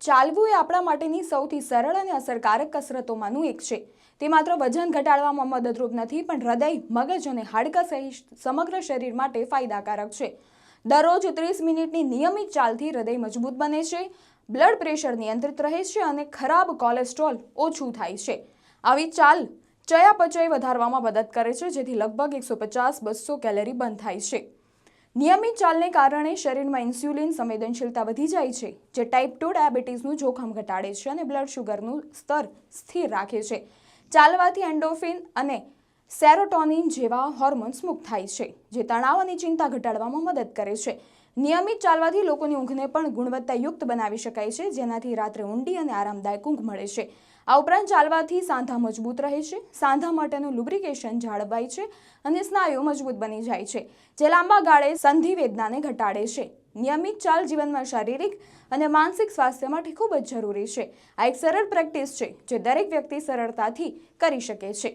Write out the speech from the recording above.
ચાલવું એ આપણા માટેની સૌથી સરળ અને અસરકારક કસરતોમાંનું એક છે। તે માત્ર વજન ઘટાડવામાં મદદરૂપ નથી, પણ હૃદય, મગજ અને હાડકાં સહિત સમગ્ર શરીર માટે ફાયદાકારક છે। દરરોજ 30 મિનિટની નિયમિત ચાલથી હૃદય મજબૂત બને છે, બ્લડ પ્રેશર નિયંત્રિત રહે છે અને ખરાબ કોલેસ્ટ્રોલ ઓછું થાય છે। આવી ચાલ ચયાપચય વધારવામાં મદદ કરે છે, જેથી લગભગ 150-200 કેલરી બર્ન થાય છે। નિયમિત ચાલને કારણે શરીરમાં ઇન્સ્યુલિન સંવેદનશીલતા વધી જાય છે, જે ટાઈપ 2 ડાયાબિટીસનું જોખમ ઘટાડે છે અને બ્લડ શુગરનું સ્તર સ્થિર રાખે છે। ચાલવાથી એન્ડોર્ફિન અને સેરોટોનિન જેવા હોર્મોન્સ મુક્ત થાય છે, જે તણાવ અને ચિંતા ઘટાડવામાં મદદ કરે છે। નિયમિત ચાલવાથી લોકોની ઊંઘને પણ ગુણવત્તાયુક્ત બનાવી શકાય છે, જેનાથી રાત્રે ઊંડી અને આરામદાયક ઊંઘ મળે છે। આ ઉપરાંત ચાલવાથી સાંધા મજબૂત રહે છે, સાંધા માટેનું લુબ્રિકેશન જાળવાય છે અને સ્નાયુઓ મજબૂત બની જાય છે, જે લાંબા ગાળે સંધિ વેદનાને ઘટાડે છે। નિયમિત ચાલ જીવનમાં શારીરિક અને માનસિક સ્વાસ્થ્ય માટે ખૂબ જ જરૂરી છે। આ એક સરળ પ્રેક્ટિસ છે, જે દરેક વ્યક્તિ સરળતાથી કરી શકે છે।